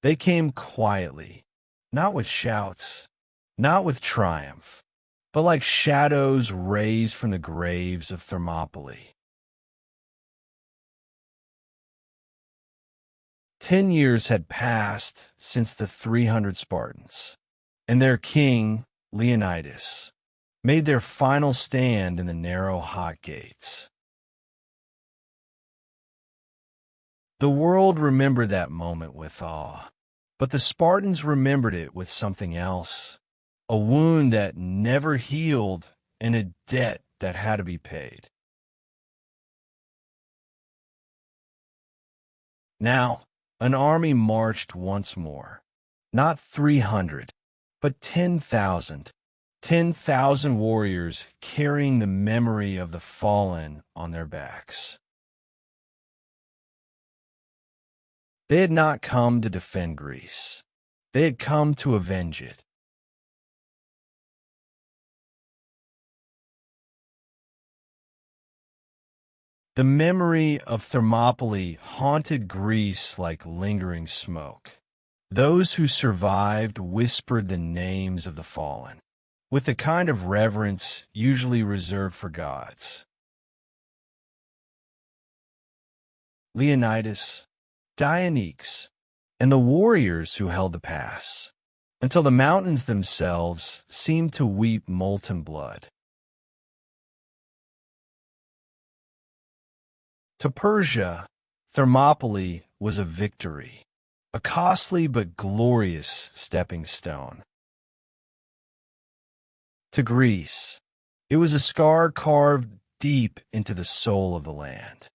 They came quietly, not with shouts, not with triumph, but like shadows raised from the graves of Thermopylae. 10 years had passed since the 300 Spartans, and their king, Leonidas, made their final stand in the narrow hot gates. The world remembered that moment with awe, but the Spartans remembered it with something else, a wound that never healed and a debt that had to be paid. Now, an army marched once more, not 300, but 10,000. 10,000 warriors carrying the memory of the fallen on their backs. They had not come to defend Greece. They had come to avenge it. The memory of Thermopylae haunted Greece like lingering smoke. Those who survived whispered the names of the fallen, with the kind of reverence usually reserved for gods. Leonidas, Dionysus, and the warriors who held the pass, until the mountains themselves seemed to weep molten blood. To Persia, Thermopylae was a victory, a costly but glorious stepping stone. To Greece, it was a scar carved deep into the soul of the land.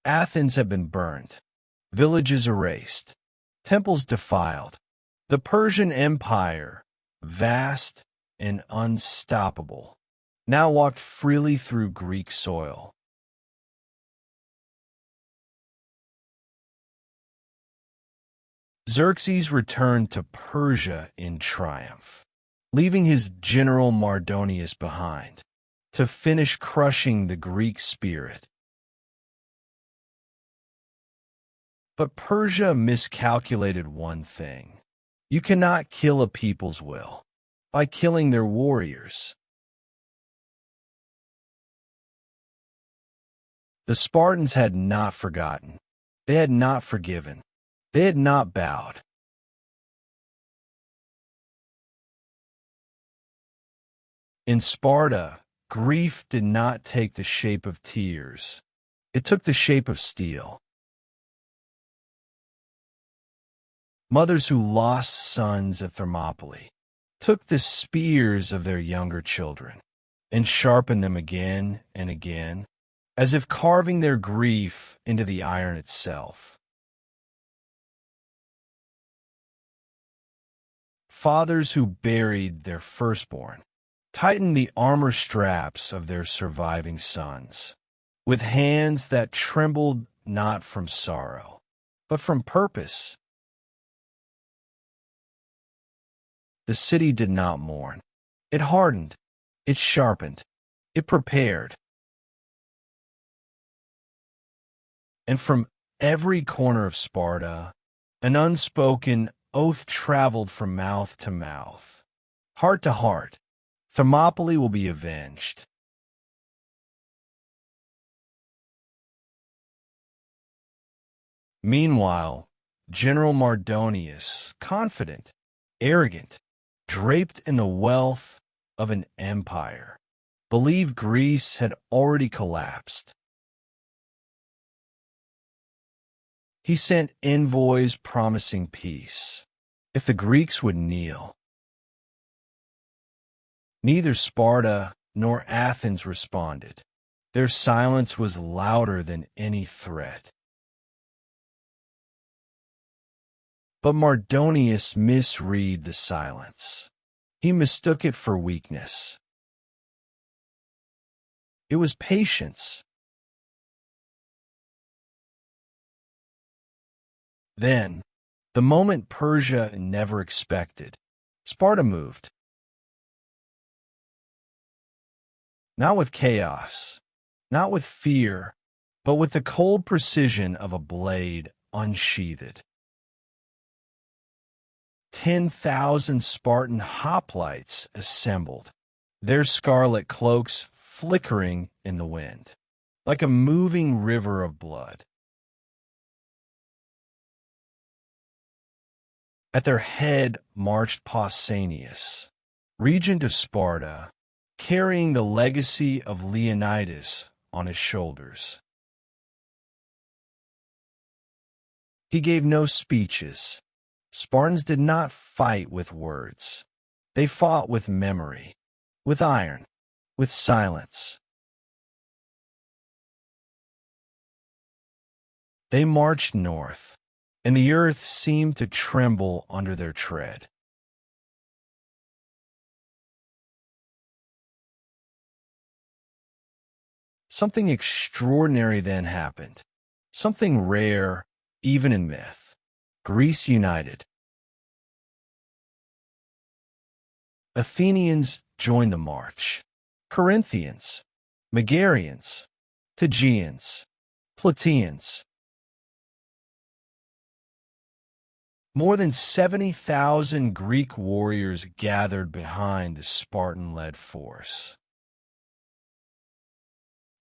Athens had been burned, villages erased, temples defiled. The Persian Empire, vast and unstoppable, now walked freely through Greek soil. Xerxes returned to Persia in triumph, leaving his general Mardonius behind, to finish crushing the Greek spirit. But Persia miscalculated one thing. You cannot kill a people's will by killing their warriors. The Spartans had not forgotten. They had not forgiven. They had not bowed. In Sparta, grief did not take the shape of tears. It took the shape of steel. Mothers who lost sons at Thermopylae took the spears of their younger children and sharpened them again and again, as if carving their grief into the iron itself. Fathers who buried their firstborn tightened the armor straps of their surviving sons, with hands that trembled not from sorrow, but from purpose. The city did not mourn. It hardened. It sharpened. It prepared. And from every corner of Sparta, an unspoken oath traveled from mouth to mouth, heart to heart. Thermopylae will be avenged. Meanwhile, General Mardonius, confident, arrogant, draped in the wealth of an empire, believed Greece had already collapsed. He sent envoys promising peace, if the Greeks would kneel. Neither Sparta nor Athens responded. Their silence was louder than any threat. But Mardonius misread the silence. He mistook it for weakness. It was patience. Then, the moment Persia never expected, Sparta moved. Not with chaos, not with fear, but with the cold precision of a blade unsheathed. 10,000 Spartan hoplites assembled, their scarlet cloaks flickering in the wind, like a moving river of blood. At their head marched Pausanias, regent of Sparta, carrying the legacy of Leonidas on his shoulders. He gave no speeches. Spartans did not fight with words. They fought with memory, with iron, with silence. They marched north, and the earth seemed to tremble under their tread. Something extraordinary then happened, something rare even in myth. Greece united. Athenians joined the march. Corinthians, Megarians, Tegeans, Plataeans. More than 70,000 Greek warriors gathered behind the Spartan-led force.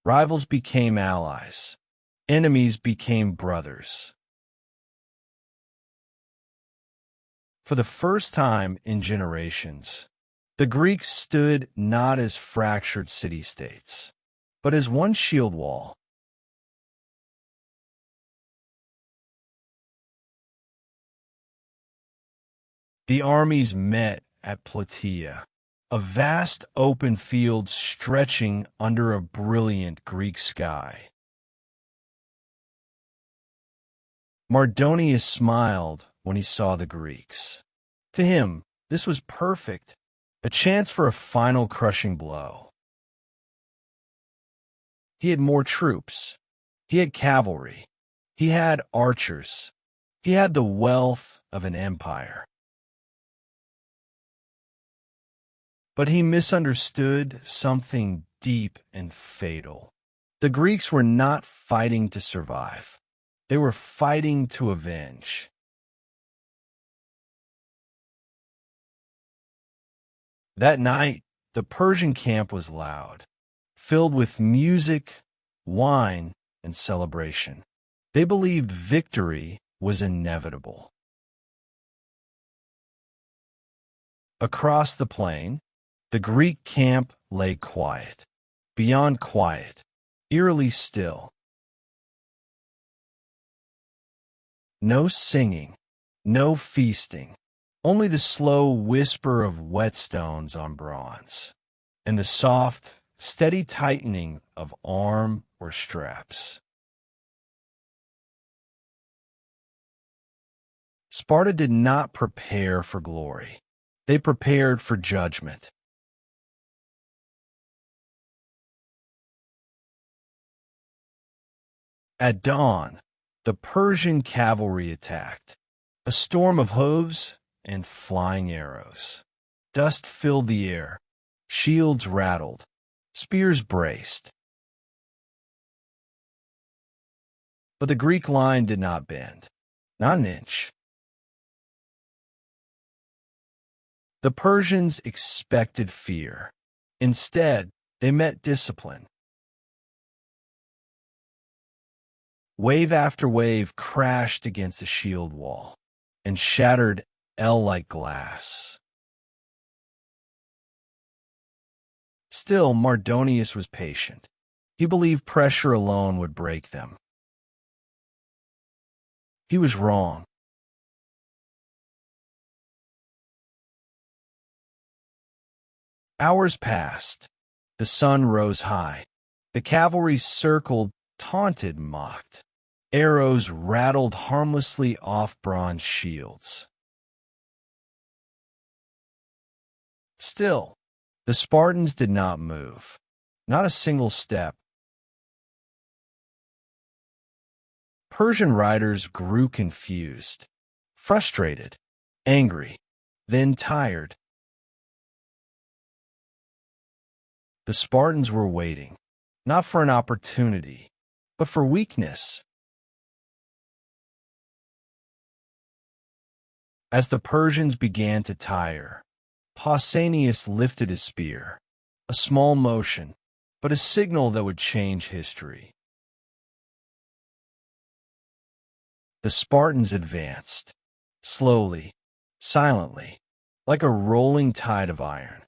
Rivals became allies. Enemies became brothers. For the first time in generations, the Greeks stood not as fractured city-states, but as one shield wall. The armies met at Plataea, a vast open field stretching under a brilliant Greek sky. Mardonius smiled when he saw the Greeks. To him, this was perfect, a chance for a final crushing blow. He had more troops. He had cavalry. He had archers. He had the wealth of an empire. But he misunderstood something deep and fatal. The Greeks were not fighting to survive. They were fighting to avenge. That night, the Persian camp was loud, filled with music, wine, and celebration. They believed victory was inevitable. Across the plain, the Greek camp lay quiet, beyond quiet, eerily still. No singing, no feasting, only the slow whisper of whetstones on bronze, and the soft, steady tightening of arm or straps. Sparta did not prepare for glory. They prepared for judgment. At dawn, the Persian cavalry attacked. A storm of hooves and flying arrows. Dust filled the air. Shields rattled. Spears braced. But the Greek line did not bend. Not an inch. The Persians expected fear. Instead, they met discipline. Wave after wave crashed against the shield wall and shattered L-like glass. Still, Mardonius was patient. He believed pressure alone would break them. He was wrong. Hours passed. The sun rose high. The cavalry circled, taunted, mocked. Arrows rattled harmlessly off bronze shields. Still, the Spartans did not move. Not a single step. Persian riders grew confused, frustrated, angry, then tired. The Spartans were waiting, not for an opportunity, but for weakness. As the Persians began to tire, Pausanias lifted his spear, a small motion, but a signal that would change history. The Spartans advanced, slowly, silently, like a rolling tide of iron.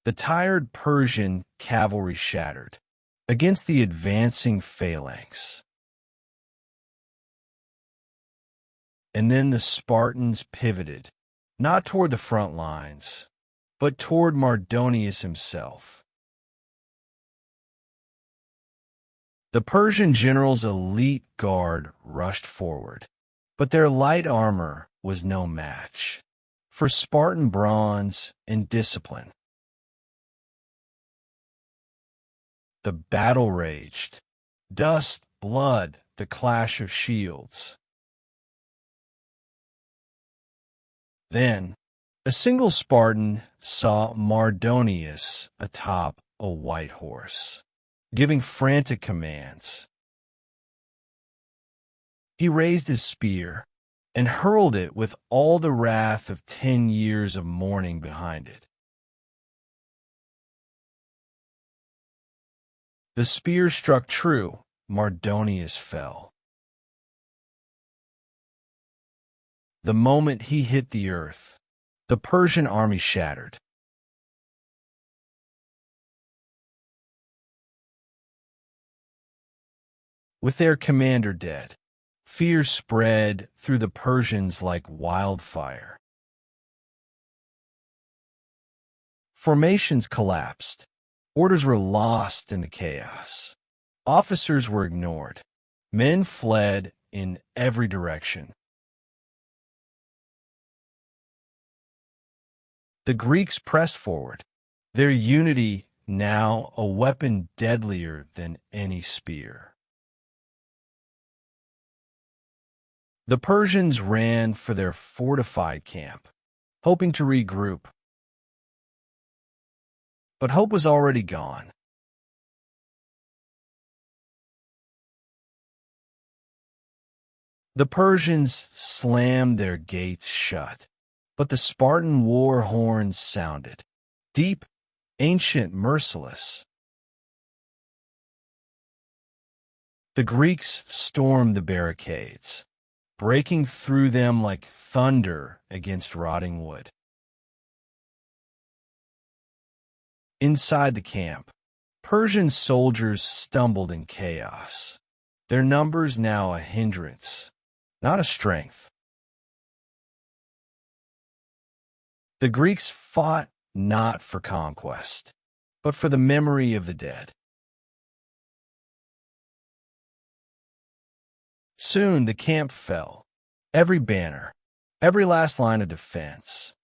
The tired Persian cavalry shattered against the advancing phalanx. And then the Spartans pivoted, not toward the front lines, but toward Mardonius himself. The Persian general's elite guard rushed forward, but their light armor was no match for Spartan bronze and discipline. The battle raged. Dust, blood, the clash of shields. Then, a single Spartan saw Mardonius atop a white horse, giving frantic commands. He raised his spear and hurled it with all the wrath of 10 years of mourning behind it. The spear struck true. Mardonius fell. The moment he hit the earth, the Persian army shattered. With their commander dead, fear spread through the Persians like wildfire. Formations collapsed. Orders were lost in the chaos. Officers were ignored. Men fled in every direction. The Greeks pressed forward, their unity now a weapon deadlier than any spear. The Persians ran for their fortified camp, hoping to regroup. But hope was already gone. The Persians slammed their gates shut, but the Spartan war horns sounded, deep, ancient, merciless. The Greeks stormed the barricades, breaking through them like thunder against rotting wood. Inside the camp, Persian soldiers stumbled in chaos, their numbers now a hindrance, not a strength. The Greeks fought not for conquest, but for the memory of the dead. Soon the camp fell, every banner, every last line of defense.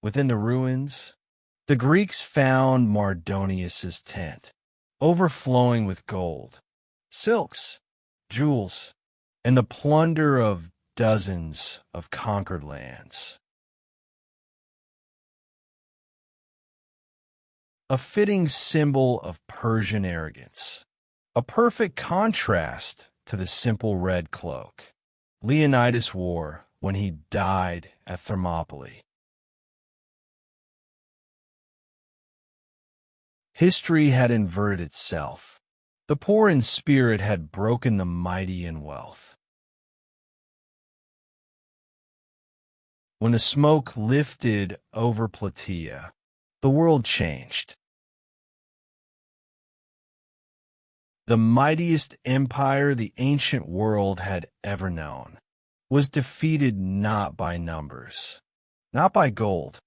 Within the ruins, the Greeks found Mardonius's tent, overflowing with gold, silks, jewels, and the plunder of dozens of conquered lands. A fitting symbol of Persian arrogance, a perfect contrast to the simple red cloak Leonidas wore when he died at Thermopylae. History had inverted itself. The poor in spirit had broken the mighty in wealth. When the smoke lifted over Plataea, the world changed. The mightiest empire the ancient world had ever known was defeated not by numbers, not by gold,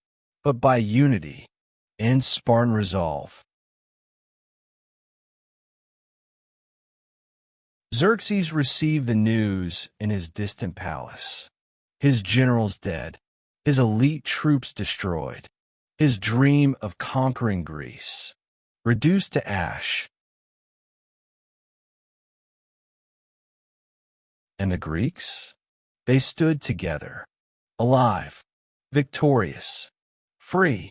but by unity and Spartan resolve. Xerxes received the news in his distant palace. His generals dead, his elite troops destroyed, his dream of conquering Greece reduced to ash. And the Greeks? They stood together, alive, victorious, free.